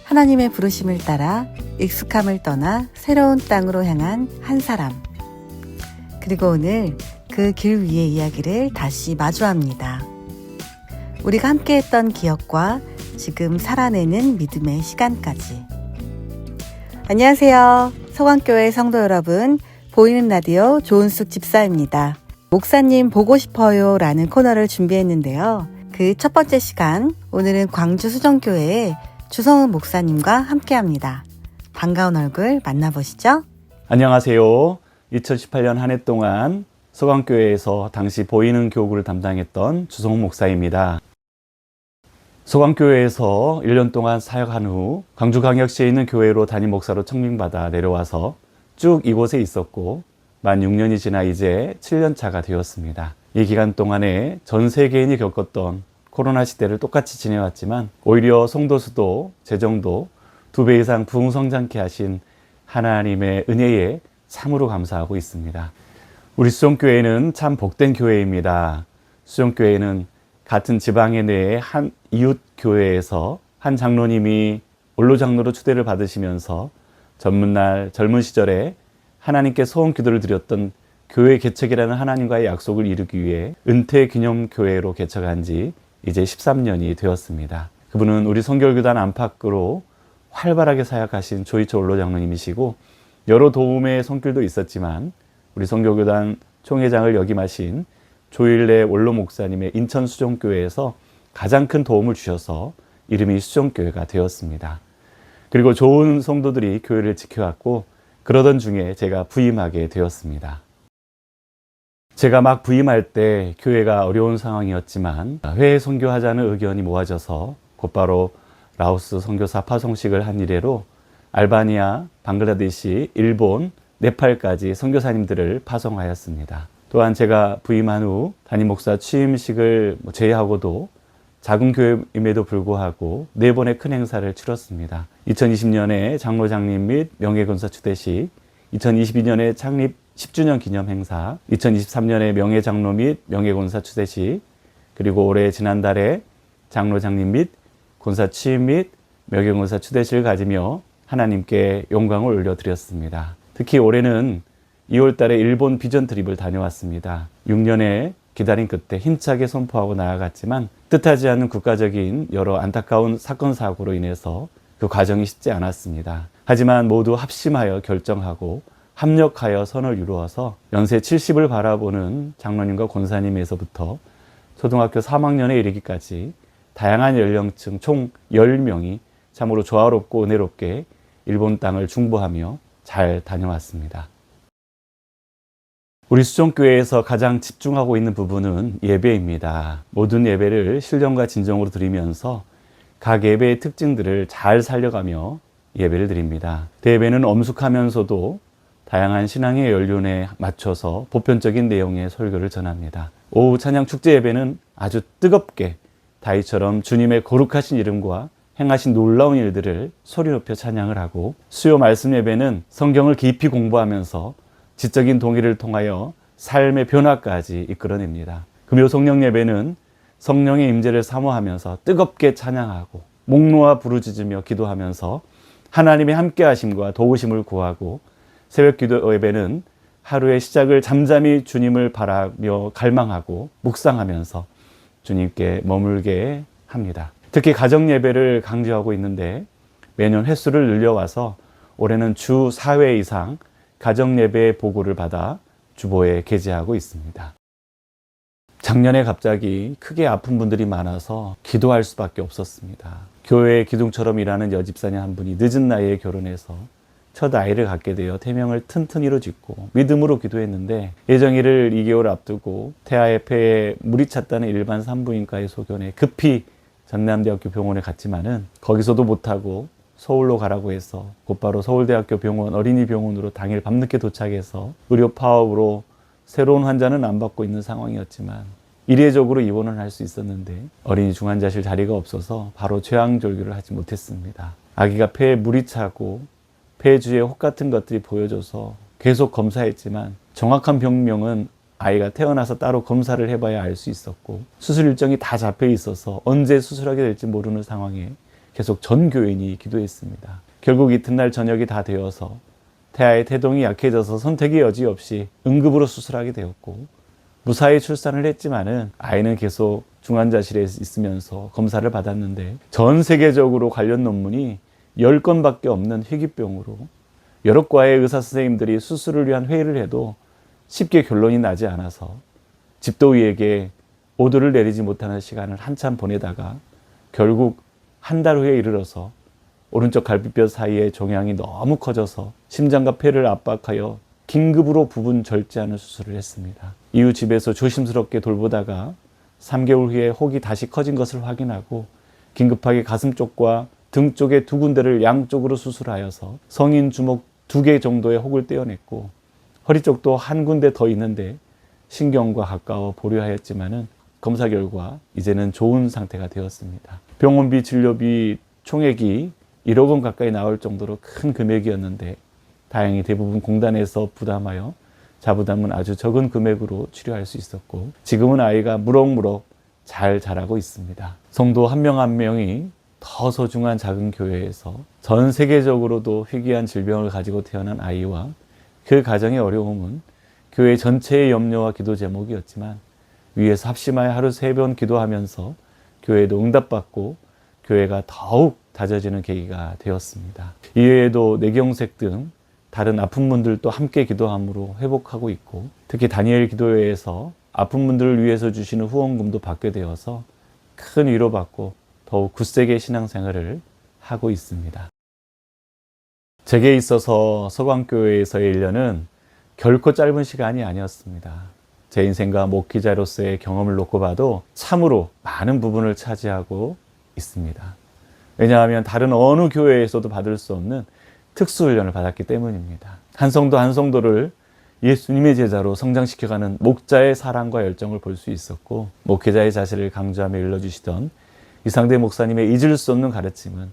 하나님의 부르심을 따라 익숙함을 떠나 새로운 땅으로 향한 한 사람. 그리고 오늘 그 길 위의 이야기를 다시 마주합니다. 우리가 함께했던 기억과 지금 살아내는 믿음의 시간까지. 안녕하세요. 서강교회 성도 여러분, 보이는 라디오 조은숙 집사입니다. 목사님 보고 싶어요 라는 코너를 준비했는데요. 그 첫 번째 시간, 오늘은 광주 수정교회의 주성은 목사님과 함께합니다. 반가운 얼굴 만나보시죠. 안녕하세요. 2018년 한 해 동안 서강교회에서 당시 보이는 교구를 담당했던 주성은 목사입니다. 서강교회에서 1년 동안 사역한 후 광주광역시에 있는 교회로 담임 목사로 청빙받아 내려와서 쭉 이곳에 있었고 만 6년이 지나 이제 7년 차가 되었습니다. 이 기간 동안에 전 세계인이 겪었던 코로나 시대를 똑같이 지내왔지만 오히려 성도 수도, 재정도 2배 이상 부흥성장케 하신 하나님의 은혜에 참으로 감사하고 있습니다. 우리 수정교회는 참 복된 교회입니다. 수정교회는 같은 지방의 내의 한 이웃 교회에서 한 장로님이 원로 장로로 초대를 받으시면서 전문날 젊은 시절에 하나님께 소원 기도를 드렸던 교회 개척이라는 하나님과의 약속을 이루기 위해 은퇴 기념 교회로 개척한 지 이제 13년이 되었습니다. 그분은 우리 성결교단 안팎으로 활발하게 사역하신 조희철 원로 장로님이시고 여러 도움의 손길도 있었지만 우리 성결교단 총회장을 역임하신 조일래 원로 목사님의 인천 수정교회에서 가장 큰 도움을 주셔서 이름이 수정교회가 되었습니다. 그리고 좋은 성도들이 교회를 지켜왔고 그러던 중에 제가 부임하게 되었습니다. 제가 막 부임할 때 교회가 어려운 상황이었지만 해외 선교하자는 의견이 모아져서 곧바로 라오스 선교사 파송식을 한 이래로 알바니아, 방글라데시, 일본, 네팔까지 선교사님들을 파송하였습니다. 또한 제가 부임한 후 담임 목사 취임식을 제외하고도 작은 교회임에도 불구하고 4번의 큰 행사를 치렀습니다. 2020년에 장로장님 및 명예권사 추대식, 2022년에 창립 10주년 기념 행사, 2023년에 명예장로 및 명예권사 추대식, 그리고 올해 지난달에 장로장님 및 권사 취임 및 명예권사 추대식을 가지며 하나님께 영광을 올려드렸습니다. 특히 올해는 2월 달에 일본 비전 트립을 다녀왔습니다. 6년의 기다림 끝에 힘차게 선포하고 나아갔지만 뜻하지 않은 국가적인 여러 안타까운 사건 사고로 인해서 그 과정이 쉽지 않았습니다. 하지만 모두 합심하여 결정하고 합력하여 선을 이루어서 연세 70을 바라보는 장로님과 권사님에서부터 초등학교 3학년에 이르기까지 다양한 연령층 총 10명이 참으로 조화롭고 은혜롭게 일본 땅을 중보하며 잘 다녀왔습니다. 우리 수정교회에서 가장 집중하고 있는 부분은 예배입니다. 모든 예배를 신령과 진정으로 드리면서 각 예배의 특징들을 잘 살려가며 예배를 드립니다. 대예배는 엄숙하면서도 다양한 신앙의 연륜에 맞춰서 보편적인 내용의 설교를 전합니다. 오후 찬양 축제 예배는 아주 뜨겁게 다윗처럼 주님의 거룩하신 이름과 행하신 놀라운 일들을 소리 높여 찬양을 하고, 수요 말씀 예배는 성경을 깊이 공부하면서 지적인 동의를 통하여 삶의 변화까지 이끌어냅니다. 금요 성령 예배는 성령의 임재를 사모하면서 뜨겁게 찬양하고 목 놓아 부르짖으며 기도하면서 하나님의 함께하심과 도우심을 구하고, 새벽 기도 예배는 하루의 시작을 잠잠히 주님을 바라며 갈망하고 묵상하면서 주님께 머물게 합니다. 특히 가정 예배를 강조하고 있는데 매년 횟수를 늘려와서 올해는 주 4회 이상 가정 예배 보고를 받아 주보에 게재하고 있습니다. 작년에 갑자기 크게 아픈 분들이 많아서 기도할 수밖에 없었습니다. 교회 기둥처럼 일하는 여집사님 한 분이 늦은 나이에 결혼해서 첫 아이를 갖게 되어 태명을 튼튼이로 짓고 믿음으로 기도했는데 예정일을 2개월 앞두고 태아의 폐에 물이 찼다는 일반 산부인과의 소견에 급히 전남대학교 병원에 갔지만은 거기서도 못하고 서울로 가라고 해서 곧바로 서울대학교 병원 어린이병원으로 당일 밤늦게 도착해서 의료 파업으로 새로운 환자는 안 받고 있는 상황이었지만 이례적으로 입원을 할 수 있었는데 어린이 중환자실 자리가 없어서 바로 췌양절규를 하지 못했습니다. 아기가 폐에 물이 차고 폐 주위에 혹 같은 것들이 보여져서 계속 검사했지만 정확한 병명은 아이가 태어나서 따로 검사를 해봐야 알 수 있었고 수술 일정이 다 잡혀 있어서 언제 수술하게 될지 모르는 상황에 계속 전 교인이 기도했습니다. 결국 이튿날 저녁이 다 되어서 태아의 태동이 약해져서 선택의 여지 없이 응급으로 수술하게 되었고 무사히 출산을 했지만은 아이는 계속 중환자실에 있으면서 검사를 받았는데 전 세계적으로 관련 논문이 10건밖에 없는 희귀병으로 여러 과의 의사 선생님들이 수술을 위한 회의를 해도 쉽게 결론이 나지 않아서 집도의에게 오도를 내리지 못하는 시간을 한참 보내다가 결국 한 달 후에 이르러서 오른쪽 갈비뼈 사이에 종양이 너무 커져서 심장과 폐를 압박하여 긴급으로 부분 절제하는 수술을 했습니다. 이후 집에서 조심스럽게 돌보다가 3개월 후에 혹이 다시 커진 것을 확인하고 긴급하게 가슴 쪽과 등 쪽의 2군데를 양쪽으로 수술하여서 성인 주먹 2개 정도의 혹을 떼어냈고 허리 쪽도 한 군데 더 있는데 신경과 가까워 보류하였지만은 검사 결과 이제는 좋은 상태가 되었습니다. 병원비, 진료비 총액이 1억 원 가까이 나올 정도로 큰 금액이었는데 다행히 대부분 공단에서 부담하여 자부담은 아주 적은 금액으로 치료할 수 있었고 지금은 아이가 무럭무럭 잘 자라고 있습니다. 성도 한 명 한 명이 더 소중한 작은 교회에서 전 세계적으로도 희귀한 질병을 가지고 태어난 아이와 그 가정의 어려움은 교회 전체의 염려와 기도 제목이었지만 위에서 합심하여 하루 3번 기도하면서 교회도 응답받고 교회가 더욱 다져지는 계기가 되었습니다. 이외에도 뇌경색 등 다른 아픈 분들도 함께 기도함으로 회복하고 있고 특히 다니엘 기도회에서 아픈 분들을 위해서 주시는 후원금도 받게 되어서 큰 위로받고 더욱 굳세게 신앙생활을 하고 있습니다. 제게 있어서 서광교회에서의 1년은 결코 짧은 시간이 아니었습니다. 제 인생과 목회자로서의 경험을 놓고 봐도 참으로 많은 부분을 차지하고 있습니다. 왜냐하면 다른 어느 교회에서도 받을 수 없는 특수훈련을 받았기 때문입니다. 한 성도 한 성도를 예수님의 제자로 성장시켜가는 목자의 사랑과 열정을 볼 수 있었고 목회자의 자세를 강조하며 일러주시던 이상대 목사님의 잊을 수 없는 가르침은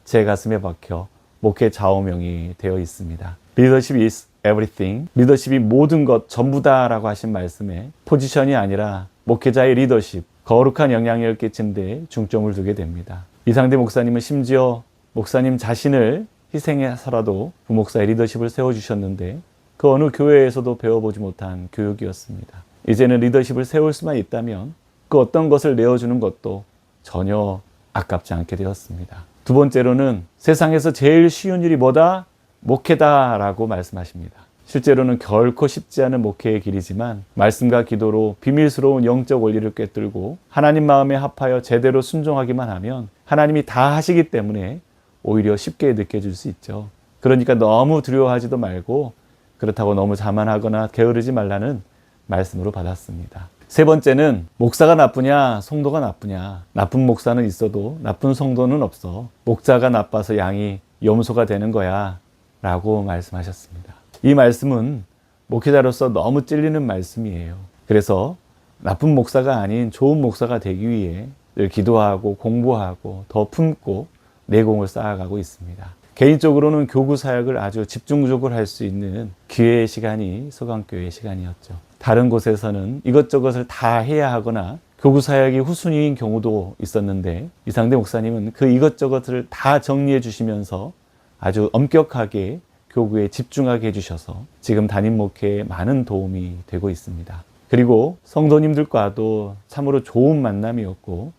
제 가슴에 박혀 목회 좌우명이 되어 있습니다. Leadership is everything. 리더십이 모든 것 전부다라고 하신 말씀에 포지션이 아니라 목회자의 리더십, 거룩한 영향력을 끼친 데 중점을 두게 됩니다. 이상대 목사님은 심지어 목사님 자신을 희생해서라도 부목사의 리더십을 세워주셨는데 그 어느 교회에서도 배워보지 못한 교육이었습니다. 이제는 리더십을 세울 수만 있다면 그 어떤 것을 내어주는 것도 전혀 아깝지 않게 되었습니다. 두 번째로는 세상에서 제일 쉬운 일이 뭐다? 목회다라고 말씀하십니다. 실제로는 결코 쉽지 않은 목회의 길이지만 말씀과 기도로 비밀스러운 영적 원리를 꿰뚫고 하나님 마음에 합하여 제대로 순종하기만 하면 하나님이 다 하시기 때문에 오히려 쉽게 느껴질 수 있죠. 그러니까 너무 두려워하지도 말고 그렇다고 너무 자만하거나 게으르지 말라는 말씀으로 받았습니다. 세 번째는 목사가 나쁘냐 성도가 나쁘냐. 나쁜 목사는 있어도 나쁜 성도는 없어. 목자가 나빠서 양이 염소가 되는 거야 라고 말씀하셨습니다. 이 말씀은 목회자로서 너무 찔리는 말씀이에요. 그래서 나쁜 목사가 아닌 좋은 목사가 되기 위해 늘 기도하고 공부하고 더 품고 내공을 쌓아가고 있습니다. 개인적으로는 교구 사역을 아주 집중적으로 할 수 있는 기회의 시간이 서강교회의 시간이었죠. 다른 곳에서는 이것저것을 다 해야 하거나 교구 사역이 후순위인 경우도 있었는데 이상대 목사님은 그 이것저것을 다 정리해 주시면서 아주 엄격하게 교구에 집중하게 해주셔서 지금 담임 목회에 많은 도움이 되고 있습니다. 그리고 성도님들과도 참으로 좋은 만남이었고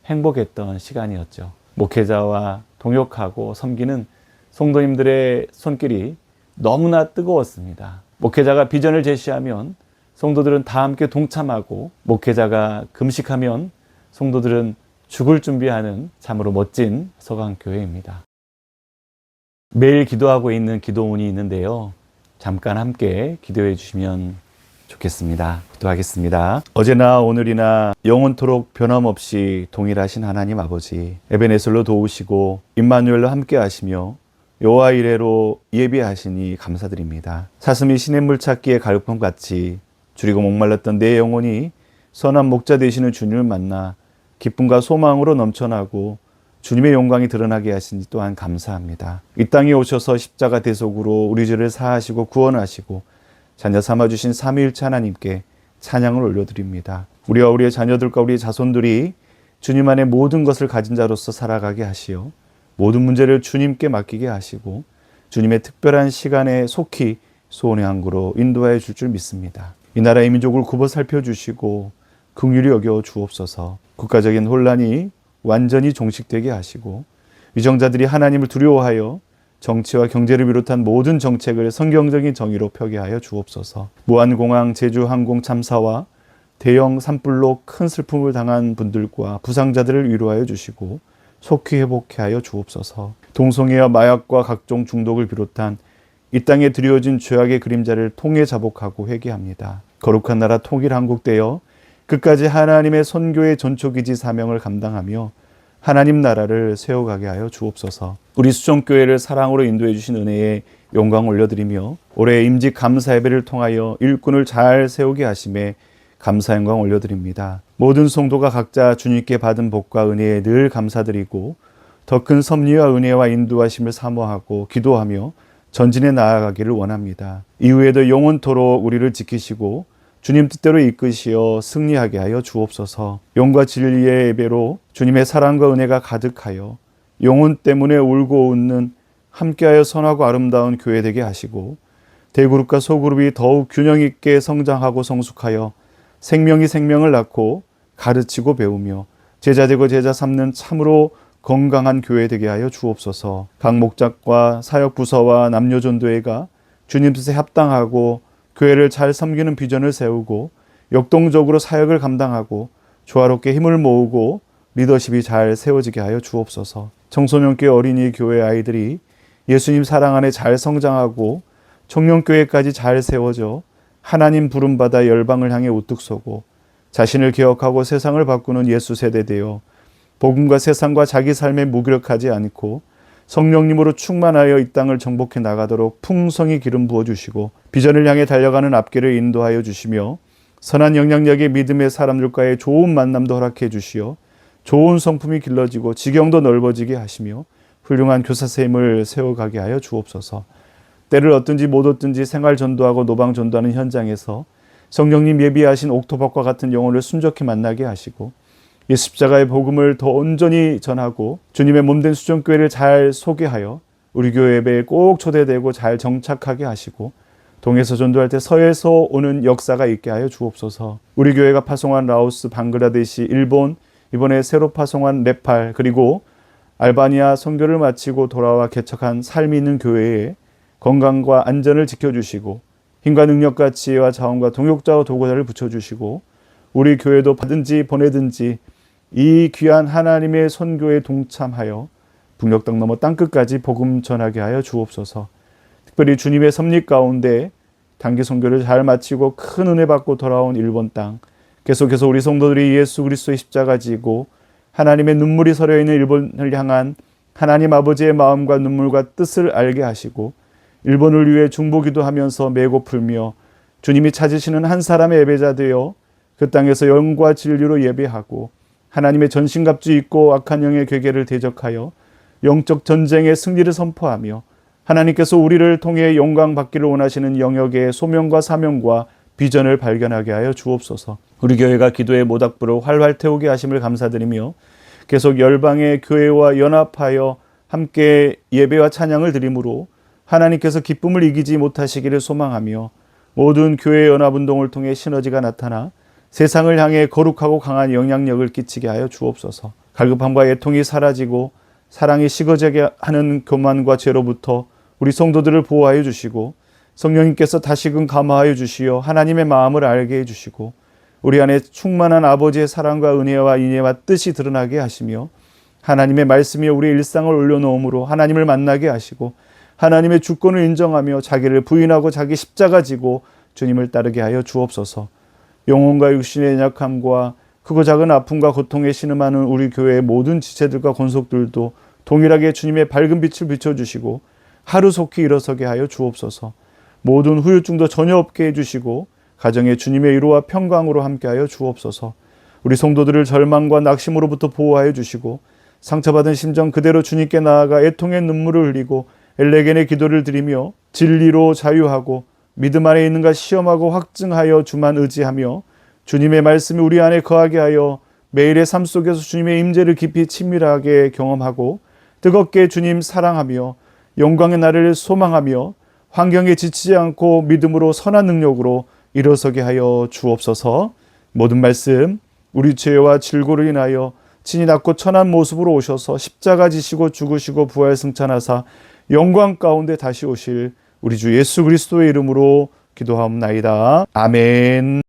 행복했던 시간이었죠. 목회자와 동역하고 섬기는 성도님들의 손길이 너무나 뜨거웠습니다. 목회자가 비전을 제시하면 성도들은 다 함께 동참하고 목회자가 금식하면 성도들은 죽을 준비하는 참으로 멋진 서강교회입니다. 매일 기도하고 있는 기도문이 있는데요. 잠깐 함께 기도해 주시면 좋겠습니다. 기도하겠습니다. 어제나 오늘이나 영원토록 변함없이 동일하신 하나님 아버지, 에베네셀로 도우시고 임마누엘로 함께 하시며 여호와 이레로 예비하시니 감사드립니다. 사슴이 시냇물 찾기에 갈급함같이 줄이고 목말랐던 내 영혼이 선한 목자 되시는 주님을 만나 기쁨과 소망으로 넘쳐나고 주님의 영광이 드러나게 하시니 또한 감사합니다. 이 땅에 오셔서 십자가 대속으로 우리 죄를 사하시고 구원하시고 자녀 삼아주신 삼위일체 하나님께 찬양을 올려드립니다. 우리와 우리의 자녀들과 우리의 자손들이 주님 안에 모든 것을 가진 자로서 살아가게 하시어 모든 문제를 주님께 맡기게 하시고 주님의 특별한 시간에 속히 소원의 항구로 인도하여 줄 줄 믿습니다. 이 나라의 민족을 굽어 살펴주시고 긍휼히 여겨 주옵소서. 국가적인 혼란이 완전히 종식되게 하시고 위정자들이 하나님을 두려워하여 정치와 경제를 비롯한 모든 정책을 성경적인 정의로 펴게 하여 주옵소서. 무한공항 제주항공 참사와 대형 산불로 큰 슬픔을 당한 분들과 부상자들을 위로하여 주시고 속히 회복케 하여 주옵소서. 동성애와 마약과 각종 중독을 비롯한 이 땅에 드리워진 죄악의 그림자를 통해 자복하고 회개합니다. 거룩한 나라 통일한국되어 끝까지 하나님의 선교의 전초기지 사명을 감당하며 하나님 나라를 세워가게 하여 주옵소서. 우리 수정교회를 사랑으로 인도해 주신 은혜에 영광 올려드리며 올해 임직 감사 예배를 통하여 일꾼을 잘 세우게 하심에 감사 영광 올려드립니다. 모든 성도가 각자 주님께 받은 복과 은혜에 늘 감사드리고 더 큰 섭리와 은혜와 인도하심을 사모하고 기도하며 전진해 나아가기를 원합니다. 이후에도 영원토록 우리를 지키시고 주님 뜻대로 이끄시어 승리하게 하여 주옵소서. 영과 진리의 예배로 주님의 사랑과 은혜가 가득하여 영혼 때문에 울고 웃는 함께하여 선하고 아름다운 교회 되게 하시고 대그룹과 소그룹이 더욱 균형 있게 성장하고 성숙하여 생명이 생명을 낳고 가르치고 배우며 제자되고 제자 삼는 참으로 건강한 교회 되게 하여 주옵소서. 각 목장과 사역 부서와 남녀 전도회가 주님 뜻에 합당하고 교회를 잘 섬기는 비전을 세우고 역동적으로 사역을 감당하고 조화롭게 힘을 모으고 리더십이 잘 세워지게 하여 주옵소서. 청소년교회 어린이 교회 아이들이 예수님 사랑 안에 잘 성장하고 청년교회까지 잘 세워져 하나님 부름받아 열방을 향해 우뚝 서고 자신을 기억하고 세상을 바꾸는 예수 세대 되어 복음과 세상과 자기 삶에 무기력하지 않고 성령님으로 충만하여 이 땅을 정복해 나가도록 풍성히 기름 부어주시고 비전을 향해 달려가는 앞길을 인도하여 주시며 선한 영향력의 믿음의 사람들과의 좋은 만남도 허락해 주시어 좋은 성품이 길러지고 지경도 넓어지게 하시며 훌륭한 교사쌤을 세워가게 하여 주옵소서. 때를 얻든지 못 얻든지 생활 전도하고 노방 전도하는 현장에서 성령님 예비하신 옥토박과 같은 영혼을 순적히 만나게 하시고 이 십자가의 복음을 더 온전히 전하고 주님의 몸된 수정교회를 잘 소개하여 우리 교회 예배에 꼭 초대되고 잘 정착하게 하시고 동에서 전도할 때 서에서 오는 역사가 있게 하여 주옵소서. 우리 교회가 파송한 라오스, 방글라데시, 일본, 이번에 새로 파송한 네팔 그리고 알바니아 선교를 마치고 돌아와 개척한 삶이 있는 교회에 건강과 안전을 지켜주시고 힘과 능력과 지혜와 자원과 동역자와 도구자를 붙여주시고 우리 교회도 받든지 보내든지 이 귀한 하나님의 선교에 동참하여 북녘 땅 넘어 땅끝까지 복음 전하게 하여 주옵소서. 특별히 주님의 섭리 가운데 단기 선교를 잘 마치고 큰 은혜 받고 돌아온 일본 땅 계속해서 우리 성도들이 예수 그리스도의 십자가 지고 하나님의 눈물이 서려 있는 일본을 향한 하나님 아버지의 마음과 눈물과 뜻을 알게 하시고 일본을 위해 중보기도하면서 메고 풀며 주님이 찾으시는 한 사람의 예배자 되어 그 땅에서 영과 진리로 예배하고 하나님의 전신갑주 입고 악한 영의 괴계를 대적하여 영적 전쟁의 승리를 선포하며 하나님께서 우리를 통해 영광 받기를 원하시는 영역의 소명과 사명과 비전을 발견하게 하여 주옵소서. 우리 교회가 기도의 모닥불을 활활 태우게 하심을 감사드리며 계속 열방의 교회와 연합하여 함께 예배와 찬양을 드림으로 하나님께서 기쁨을 이기지 못하시기를 소망하며 모든 교회 연합운동을 통해 시너지가 나타나 세상을 향해 거룩하고 강한 영향력을 끼치게 하여 주옵소서. 갈급함과 애통이 사라지고 사랑이 식어지게 하는 교만과 죄로부터 우리 성도들을 보호하여 주시고 성령님께서 다시금 감화하여 주시어 하나님의 마음을 알게 해주시고 우리 안에 충만한 아버지의 사랑과 은혜와 인애와 뜻이 드러나게 하시며 하나님의 말씀이 우리 일상을 올려놓음으로 하나님을 만나게 하시고 하나님의 주권을 인정하며 자기를 부인하고 자기 십자가 지고 주님을 따르게 하여 주옵소서. 영혼과 육신의 연약함과 크고 작은 아픔과 고통에 신음하는 우리 교회의 모든 지체들과 권속들도 동일하게 주님의 밝은 빛을 비춰주시고 하루속히 일어서게 하여 주옵소서. 모든 후유증도 전혀 없게 해주시고 가정에 주님의 위로와 평강으로 함께하여 주옵소서. 우리 성도들을 절망과 낙심으로부터 보호하여 주시고 상처받은 심정 그대로 주님께 나아가 애통의 눈물을 흘리고 엘레겐의 기도를 드리며 진리로 자유하고 믿음 안에 있는가 시험하고 확증하여 주만 의지하며 주님의 말씀이 우리 안에 거하게 하여 매일의 삶 속에서 주님의 임재를 깊이 친밀하게 경험하고 뜨겁게 주님 사랑하며 영광의 날을 소망하며 환경에 지치지 않고 믿음으로 선한 능력으로 일어서게 하여 주옵소서. 모든 말씀 우리 죄와 질고를 인하여 친히 낮고 천한 모습으로 오셔서 십자가 지시고 죽으시고 부활 승천하사 영광 가운데 다시 오실 우리 주 예수 그리스도의 이름으로 기도하옵나이다. 아멘.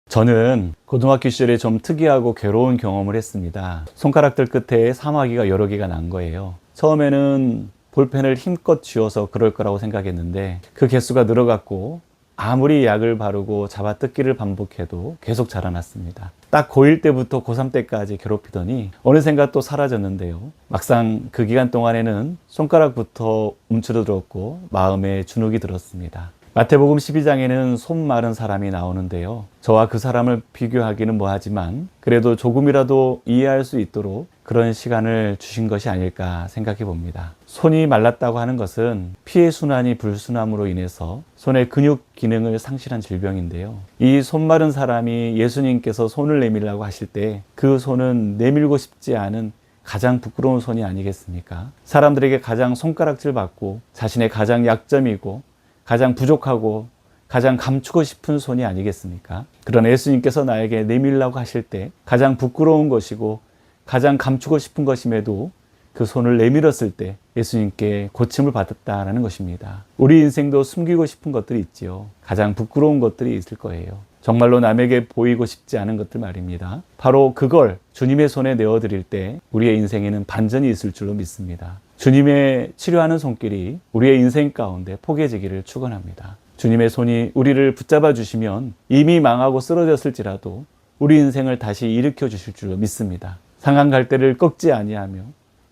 저는 고등학교 시절에 좀 특이하고 괴로운 경험을 했습니다. 손가락들 끝에 사마귀가 여러 개가 난 거예요. 처음에는 볼펜을 힘껏 쥐어서 그럴 거라고 생각했는데 그 개수가 늘어갔고 아무리 약을 바르고 잡아뜯기를 반복해도 계속 자라났습니다. 딱 고1 때부터 고3 때까지 괴롭히더니 어느샌가 또 사라졌는데요. 막상 그 기간 동안에는 손가락부터 움츠러들었고 마음에 주눅이 들었습니다. 마태복음 12장에는 손 마른 사람이 나오는데요. 저와 그 사람을 비교하기는 뭐하지만 그래도 조금이라도 이해할 수 있도록 그런 시간을 주신 것이 아닐까 생각해 봅니다. 손이 말랐다고 하는 것은 피의 순환이 불순함으로 인해서 손의 근육 기능을 상실한 질병인데요. 이 손 마른 사람이 예수님께서 손을 내밀라고 하실 때 그 손은 내밀고 싶지 않은 가장 부끄러운 손이 아니겠습니까? 사람들에게 가장 손가락질 받고 자신의 가장 약점이고 가장 부족하고 가장 감추고 싶은 손이 아니겠습니까? 그러나 예수님께서 나에게 내밀라고 하실 때 가장 부끄러운 것이고 가장 감추고 싶은 것임에도 그 손을 내밀었을 때 예수님께 고침을 받았다라는 것입니다. 우리 인생도 숨기고 싶은 것들이 있지요. 가장 부끄러운 것들이 있을 거예요. 정말로 남에게 보이고 싶지 않은 것들 말입니다. 바로 그걸 주님의 손에 내어드릴 때 우리의 인생에는 반전이 있을 줄로 믿습니다. 주님의 치료하는 손길이 우리의 인생 가운데 포개지기를 축원합니다. 주님의 손이 우리를 붙잡아 주시면 이미 망하고 쓰러졌을지라도 우리 인생을 다시 일으켜 주실 줄로 믿습니다. 상한 갈대를 꺾지 아니하며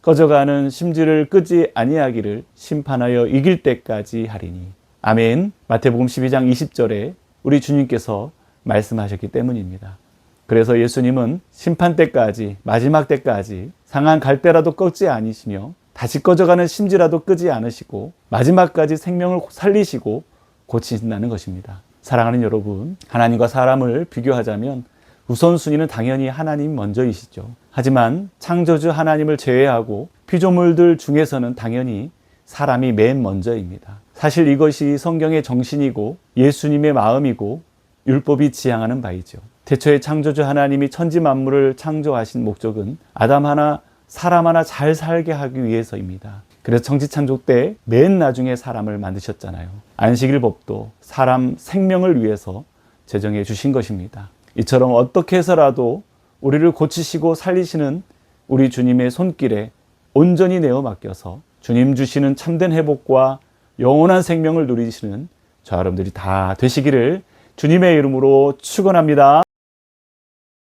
꺼져가는 심지를 끄지 아니하기를 심판하여 이길 때까지 하리니. 아멘. 마태복음 12장 20절에 우리 주님께서 말씀하셨기 때문입니다. 그래서 예수님은 심판 때까지, 마지막 때까지 상한 갈대라도 꺾지 아니시며 다시 꺼져가는 심지라도 끄지 않으시고 마지막까지 생명을 살리시고 고치신다는 것입니다. 사랑하는 여러분, 하나님과 사람을 비교하자면 우선순위는 당연히 하나님 먼저이시죠. 하지만 창조주 하나님을 제외하고 피조물들 중에서는 당연히 사람이 맨 먼저입니다. 사실 이것이 성경의 정신이고 예수님의 마음이고 율법이 지향하는 바이죠. 태초에 창조주 하나님이 천지 만물을 창조하신 목적은 아담 하나, 사람 하나 잘 살게 하기 위해서입니다. 그래서 천지창조 때 맨 나중에 사람을 만드셨잖아요. 안식일법도 사람 생명을 위해서 제정해 주신 것입니다. 이처럼 어떻게 해서라도 우리를 고치시고 살리시는 우리 주님의 손길에 온전히 내어 맡겨서 주님 주시는 참된 회복과 영원한 생명을 누리시는 저 여러분들이 다 되시기를 주님의 이름으로 축원합니다.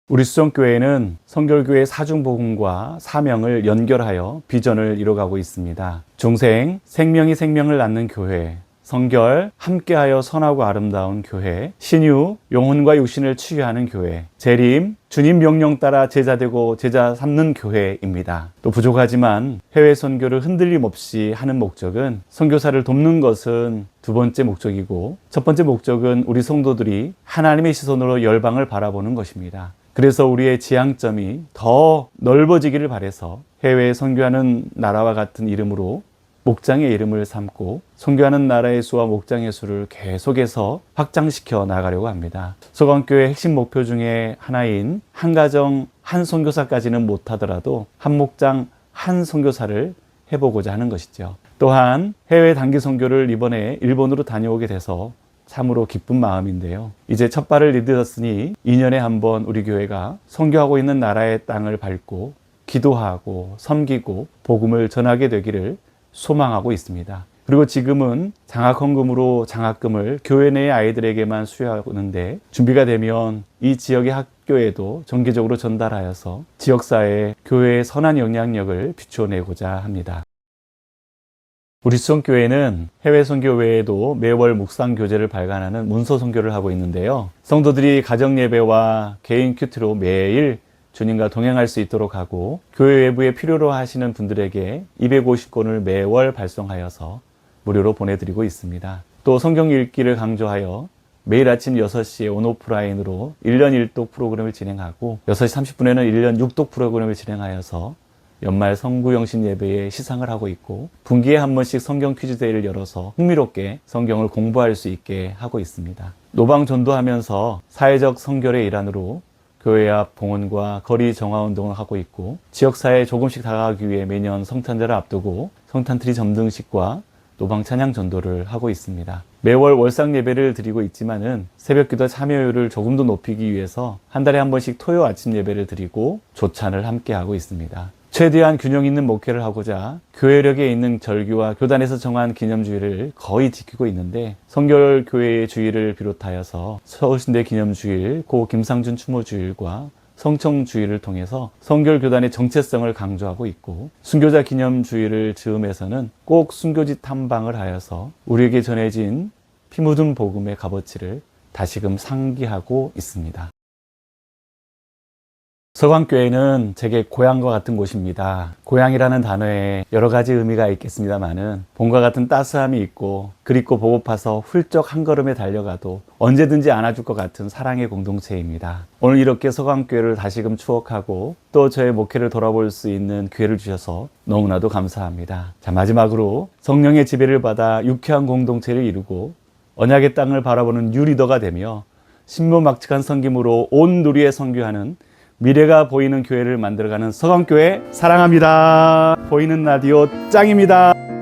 우리 수정교회는 성결교회 사중복음과 사명을 연결하여 비전을 이뤄가고 있습니다. 중생, 생명이 생명을 낳는 교회, 성결, 함께하여 선하고 아름다운 교회, 신유, 영혼과 육신을 치유하는 교회, 재림, 주님 명령 따라 제자되고 제자 삼는 교회입니다. 또 부족하지만 해외 선교를 흔들림 없이 하는 목적은 선교사를 돕는 것은 두 번째 목적이고 첫 번째 목적은 우리 성도들이 하나님의 시선으로 열방을 바라보는 것입니다. 그래서 우리의 지향점이 더 넓어지기를 바라서 해외에 선교하는 나라와 같은 이름으로 목장의 이름을 삼고 선교하는 나라의 수와 목장의 수를 계속해서 확장시켜 나가려고 합니다. 소강교회의 핵심 목표 중에 하나인 한 가정 한 선교사까지는 못하더라도 한 목장 한 선교사를 해보고자 하는 것이죠. 또한 해외 단기 선교를 이번에 일본으로 다녀오게 돼서 참으로 기쁜 마음인데요. 이제 첫 발을 디뎠으니 2년에 한 번 우리 교회가 선교하고 있는 나라의 땅을 밟고 기도하고 섬기고 복음을 전하게 되기를 소망하고 있습니다. 그리고 지금은 장학헌금으로 장학금을 교회 내의 아이들에게만 수여하는데 준비가 되면 이 지역의 학교에도 정기적으로 전달하여서 지역사회에 교회의 선한 영향력을 비춰내고자 합니다. 우리 수정교회는 해외 선교 외에도 매월 묵상 교재를 발간하는 문서 선교를 하고 있는데요. 성도들이 가정 예배와 개인 큐티로 매일 주님과 동행할 수 있도록 하고 교회 외부에 필요로 하시는 분들에게 250권을 매월 발송하여서 무료로 보내드리고 있습니다. 또 성경 읽기를 강조하여 매일 아침 6시에 온오프라인으로 1년 1독 프로그램을 진행하고 6시 30분에는 1년 6독 프로그램을 진행하여서 연말 성구영신 예배에 시상을 하고 있고 분기에 한 번씩 성경 퀴즈 대회를 열어서 흥미롭게 성경을 공부할 수 있게 하고 있습니다. 노방 전도하면서 사회적 선결의 일환으로 교회 앞 봉헌과 거리 정화운동을 하고 있고 지역사회에 조금씩 다가가기 위해 매년 성탄절을 앞두고 성탄트리 점등식과 노방 찬양 전도를 하고 있습니다. 매월 월상 예배를 드리고 있지만은 새벽기도 참여율을 조금 더 높이기 위해서 한 달에 한 번씩 토요 아침 예배를 드리고 조찬을 함께 하고 있습니다. 최대한 균형 있는 목회를 하고자 교회력에 있는 절기와 교단에서 정한 기념주일을 거의 지키고 있는데 성결교회의 주일을 비롯하여서 서울신대 기념주일, 고 김상준 추모주일과 성청주의를 통해서 성결교단의 정체성을 강조하고 있고 순교자 기념주의를 즈음해서는 꼭 순교지 탐방을 하여서 우리에게 전해진 피 묻은 복음의 값어치를 다시금 상기하고 있습니다. 서강교회는 제게 고향과 같은 곳입니다. 고향이라는 단어에 여러 가지 의미가 있겠습니다만은 봄과 같은 따스함이 있고 그립고 보고파서 훌쩍 한 걸음에 달려가도 언제든지 안아줄 것 같은 사랑의 공동체입니다. 오늘 이렇게 서강교회를 다시금 추억하고 또 저의 목회를 돌아볼 수 있는 기회를 주셔서 너무나도 감사합니다. 자, 마지막으로 성령의 지배를 받아 유쾌한 공동체를 이루고 언약의 땅을 바라보는 뉴리더가 되며 신묘막측한 섬김으로 온 누리에 선교하는 미래가 보이는 교회를 만들어가는 서강교회 사랑합니다. 보이는 라디오 짱입니다.